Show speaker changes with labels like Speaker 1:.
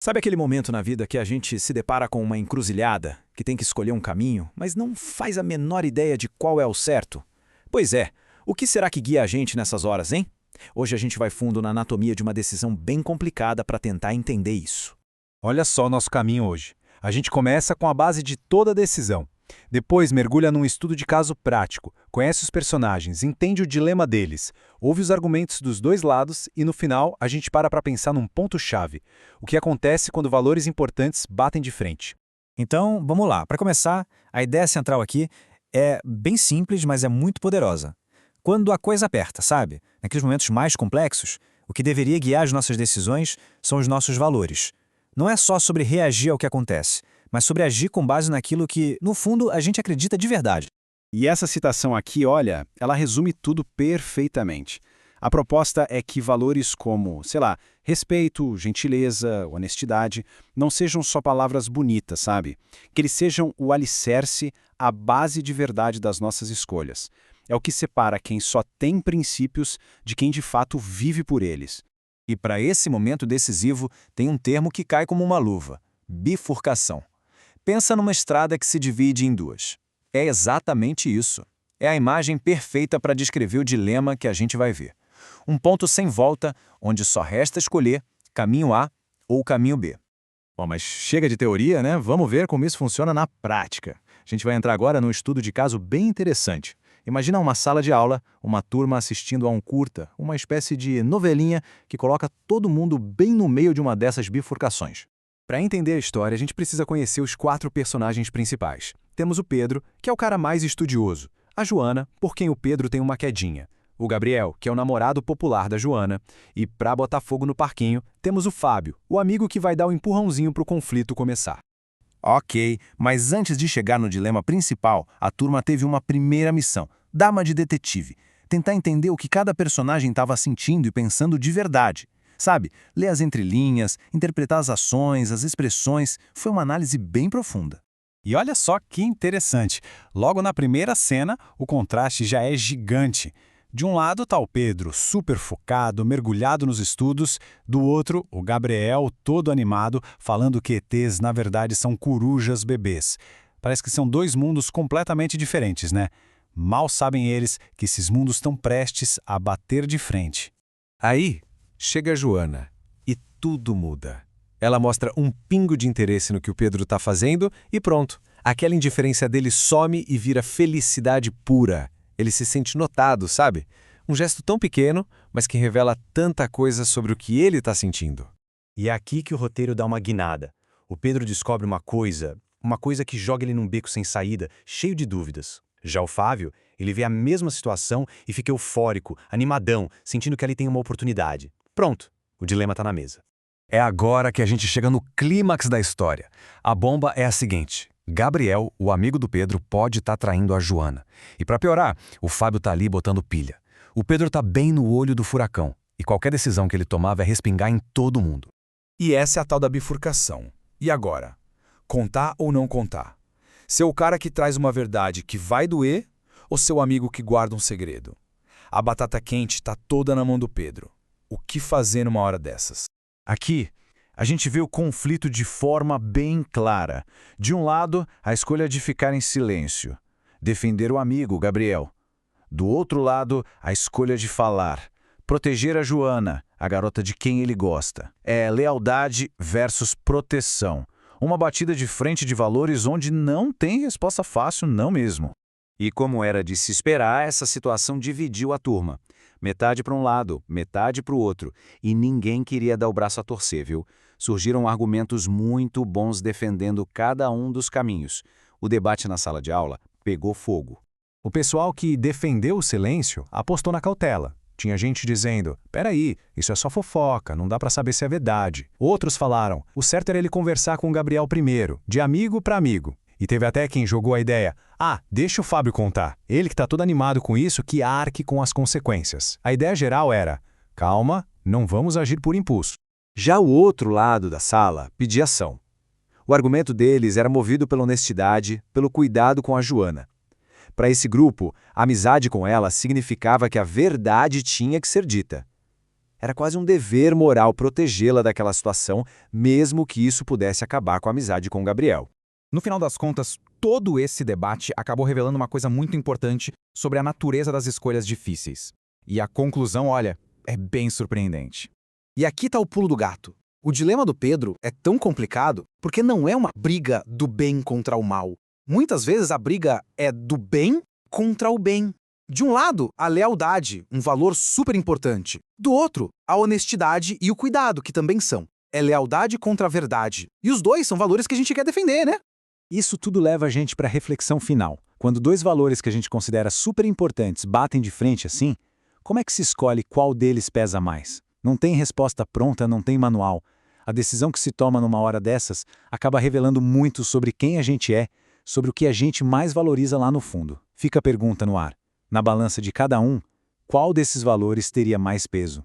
Speaker 1: Sabe aquele momento na vida que a gente se depara com uma encruzilhada, que tem que escolher um caminho, mas não faz a menor ideia de qual é o certo? Pois é, o que será que guia a gente nessas horas, hein? Hoje a gente vai fundo na anatomia de uma decisão bem complicada para tentar entender isso.
Speaker 2: Olha só o nosso caminho hoje. A gente começa com a base de toda a decisão. Depois mergulha num estudo de caso prático, conhece os personagens, entende o dilema deles, ouve os argumentos dos dois lados e no final a gente para pensar num ponto-chave. O que acontece quando valores importantes batem de frente.
Speaker 3: Então, vamos lá. Para começar, a ideia central aqui é bem simples, mas é muito poderosa. Quando a coisa aperta, sabe? Naqueles momentos mais complexos, o que deveria guiar as nossas decisões são os nossos valores. Não é só sobre reagir ao que acontece, mas sobre agir com base naquilo que, no fundo, a gente acredita de verdade.
Speaker 4: E essa citação aqui, olha, ela resume tudo perfeitamente. A proposta é que valores como, sei lá, respeito, gentileza, honestidade, não sejam só palavras bonitas, sabe? Que eles sejam o alicerce, a base de verdade das nossas escolhas. É o que separa quem só tem princípios de quem de fato vive por eles.
Speaker 3: E para esse momento decisivo, tem um termo que cai como uma luva: bifurcação. Pensa numa estrada que se divide em duas. É exatamente isso. É a imagem perfeita para descrever o dilema que a gente vai ver. Um ponto sem volta, onde só resta escolher caminho A ou caminho B.
Speaker 1: Bom, mas chega de teoria, né? Vamos ver como isso funciona na prática. A gente vai entrar agora num estudo de caso bem interessante. Imagina uma sala de aula, uma turma assistindo a um curta, uma espécie de novelinha que coloca todo mundo bem no meio de uma dessas bifurcações. Para entender a história, a gente precisa conhecer os 4 personagens principais. Temos o Pedro, que é o cara mais estudioso. A Joana, por quem o Pedro tem uma quedinha. O Gabriel, que é o namorado popular da Joana. E, para botar fogo no parquinho, temos o Fábio, o amigo que vai dar o empurrãozinho para o conflito começar.
Speaker 5: Ok, mas antes de chegar no dilema principal, a turma teve uma primeira missão, dar uma de detetive. Tentar entender o que cada personagem estava sentindo e pensando de verdade. Sabe, ler as entrelinhas, interpretar as ações, as expressões, foi uma análise bem profunda.
Speaker 2: E olha só que interessante. Logo na primeira cena, o contraste já é gigante. De um lado está o Pedro, super focado, mergulhado nos estudos. Do outro, o Gabriel, todo animado, falando que ETs, na verdade, são corujas bebês. Parece que são dois mundos completamente diferentes, né? Mal sabem eles que esses mundos estão prestes a bater de frente.
Speaker 6: Aí, chega a Joana e tudo muda. Ela mostra um pingo de interesse no que o Pedro está fazendo e pronto. Aquela indiferença dele some e vira felicidade pura. Ele se sente notado, sabe? Um gesto tão pequeno, mas que revela tanta coisa sobre o que ele está sentindo.
Speaker 7: E é aqui que o roteiro dá uma guinada. O Pedro descobre uma coisa que joga ele num beco sem saída, cheio de dúvidas. Já o Fábio, ele vê a mesma situação e fica eufórico, animadão, sentindo que ali tem uma oportunidade. Pronto, o dilema está na mesa.
Speaker 5: É agora que a gente chega no clímax da história. A bomba é a seguinte: Gabriel, o amigo do Pedro, pode estar traindo a Joana. E para piorar, o Fábio tá ali botando pilha. O Pedro tá bem no olho do furacão, e qualquer decisão que ele tomar vai respingar em todo mundo.
Speaker 8: E essa é a tal da bifurcação. E agora? Contar ou não contar? Ser o cara que traz uma verdade que vai doer ou ser o amigo que guarda um segredo? A batata quente tá toda na mão do Pedro. O que fazer numa hora dessas?
Speaker 1: Aqui, a gente vê o conflito de forma bem clara. De um lado, a escolha de ficar em silêncio, defender o amigo, Gabriel. Do outro lado, a escolha de falar, proteger a Joana, a garota de quem ele gosta. É lealdade versus proteção. Uma batida de frente de valores onde não tem resposta fácil, não mesmo.
Speaker 3: E como era de se esperar, essa situação dividiu a turma. Metade para um lado, metade para o outro. E ninguém queria dar o braço a torcer, viu? Surgiram argumentos muito bons defendendo cada um dos caminhos. O debate na sala de aula pegou fogo.
Speaker 2: O pessoal que defendeu o silêncio apostou na cautela. Tinha gente dizendo: peraí, isso é só fofoca, não dá pra saber se é verdade. Outros falaram: o certo era ele conversar com o Gabriel primeiro, de amigo para amigo. E teve até quem jogou a ideia: deixa o Fábio contar. Ele que tá todo animado com isso, que arque com as consequências. A ideia geral era: calma, não vamos agir por impulso.
Speaker 6: Já o outro lado da sala pedia ação. O argumento deles era movido pela honestidade, pelo cuidado com a Joana. Para esse grupo, a amizade com ela significava que a verdade tinha que ser dita. Era quase um dever moral protegê-la daquela situação, mesmo que isso pudesse acabar com a amizade com Gabriel.
Speaker 9: No final das contas, todo esse debate acabou revelando uma coisa muito importante sobre a natureza das escolhas difíceis. E a conclusão, olha, é bem surpreendente.
Speaker 10: E aqui está o pulo do gato. O dilema do Pedro é tão complicado porque não é uma briga do bem contra o mal. Muitas vezes a briga é do bem contra o bem. De um lado, a lealdade, um valor super importante. Do outro, a honestidade e o cuidado, que também são. É lealdade contra a verdade. E os dois são valores que a gente quer defender, né?
Speaker 2: Isso tudo leva a gente para a reflexão final. Quando dois valores que a gente considera super importantes batem de frente assim, como é que se escolhe qual deles pesa mais? Não tem resposta pronta, não tem manual. A decisão que se toma numa hora dessas acaba revelando muito sobre quem a gente é, sobre o que a gente mais valoriza lá no fundo. Fica a pergunta no ar. Na balança de cada um, qual desses valores teria mais peso?